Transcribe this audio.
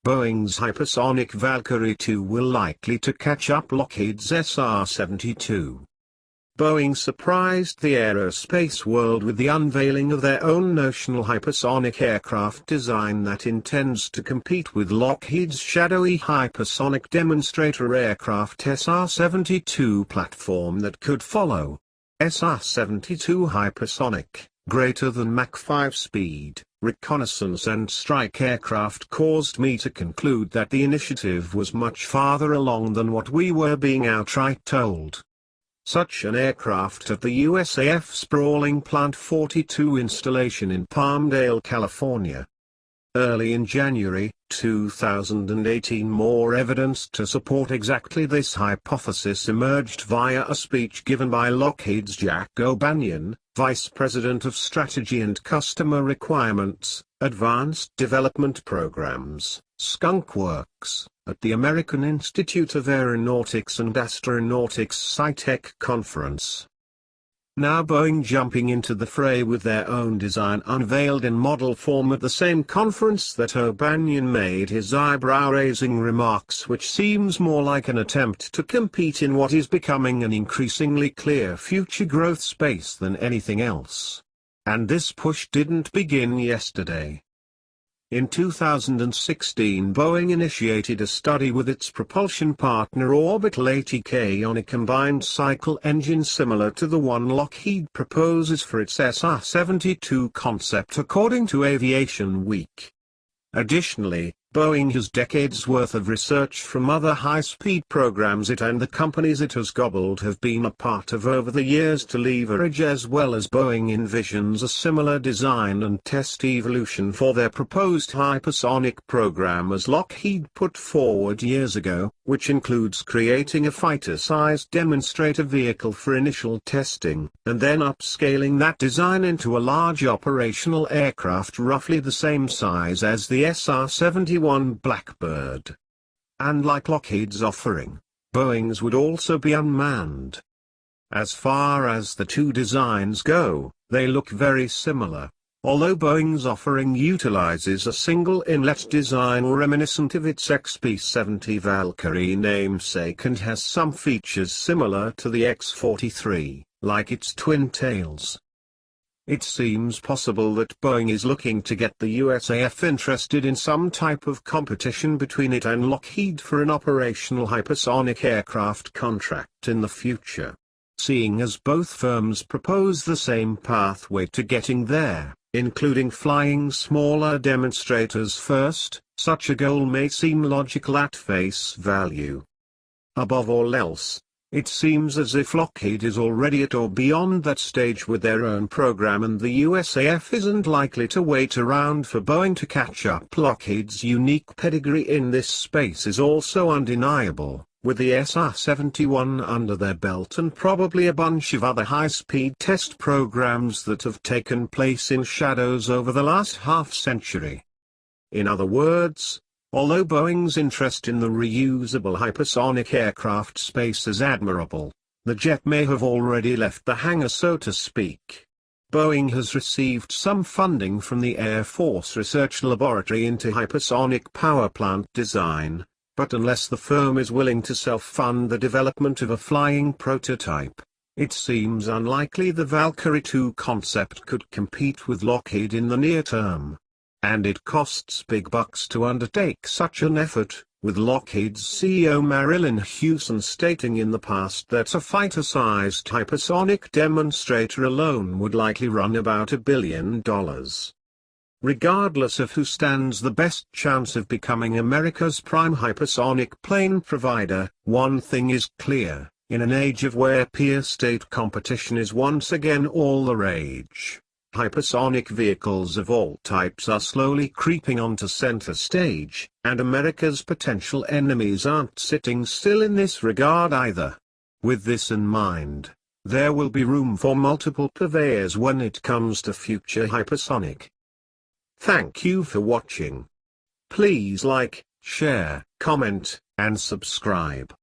Boeing's hypersonic Valkyrie-II will likely to catch up Lockheed's SR-72. Boeing surprised the aerospace world with the unveiling of their own notional hypersonic aircraft design that intends to compete with Lockheed's shadowy hypersonic demonstrator aircraft SR-72 platform that could follow. SR-72 hypersonic, greater than Mach 5 speed, reconnaissance and strike aircraft caused me to conclude that the initiative was much farther along than what we were being outright told. Such an aircraft at the USAF sprawling Plant 42 installation in Palmdale, California. Early in January 2018, more evidence to support exactly this hypothesis emerged via a speech given by Lockheed's Jack O'Banion, Vice President of Strategy and Customer Requirements, Advanced Development Programs, Skunk Works, at the American Institute of Aeronautics and Astronautics SciTech conference. Now Boeing jumping into the fray with their own design unveiled in model form at the same conference that O'Banion made his eyebrow-raising remarks, which seems more like an attempt to compete in what is becoming an increasingly clear future growth space than anything else. And this push didn't begin yesterday. In 2016, Boeing initiated a study with its propulsion partner Orbital ATK on a combined cycle engine similar to the one Lockheed proposes for its SR-72 concept, according to Aviation Week. Additionally, Boeing has decades worth of research from other high-speed programs it and the companies it has gobbled have been a part of over the years to leverage, as well as Boeing envisions a similar design and test evolution for their proposed hypersonic program as Lockheed put forward years ago, which includes creating a fighter-sized demonstrator vehicle for initial testing, and then upscaling that design into a large operational aircraft roughly the same size as the SR-71 Blackbird. And like Lockheed's offering, Boeing's would also be unmanned. As far as the two designs go, they look very similar, although Boeing's offering utilizes a single inlet design reminiscent of its XB-70 Valkyrie namesake and has some features similar to the X-43, like its twin tails. It seems possible that Boeing is looking to get the USAF interested in some type of competition between it and Lockheed for an operational hypersonic aircraft contract in the future. Seeing as both firms propose the same pathway to getting there, including flying smaller demonstrators first, such a goal may seem logical at face value. Above all else, it seems as if Lockheed is already at or beyond that stage with their own program, and the USAF isn't likely to wait around for Boeing to catch up. Lockheed's unique pedigree in this space is also undeniable, with the SR-71 under their belt and probably a bunch of other high-speed test programs that have taken place in shadows over the last half-century. In other words, although Boeing's interest in the reusable hypersonic aircraft space is admirable, the jet may have already left the hangar, so to speak. Boeing has received some funding from the Air Force Research Laboratory into hypersonic power plant design, but unless the firm is willing to self-fund the development of a flying prototype, it seems unlikely the Valkyrie-II concept could compete with Lockheed in the near term. And it costs big bucks to undertake such an effort, with Lockheed's CEO Marillyn Hewson stating in the past that a fighter-sized hypersonic demonstrator alone would likely run about $1 billion. Regardless of who stands the best chance of becoming America's prime hypersonic plane provider, one thing is clear: in an age of where peer-state competition is once again all the rage, hypersonic vehicles of all types are slowly creeping onto center stage, and America's potential enemies aren't sitting still in this regard either. With this in mind, there will be room for multiple purveyors when it comes to future hypersonic. Thank you for watching. Please like, share, comment, and subscribe.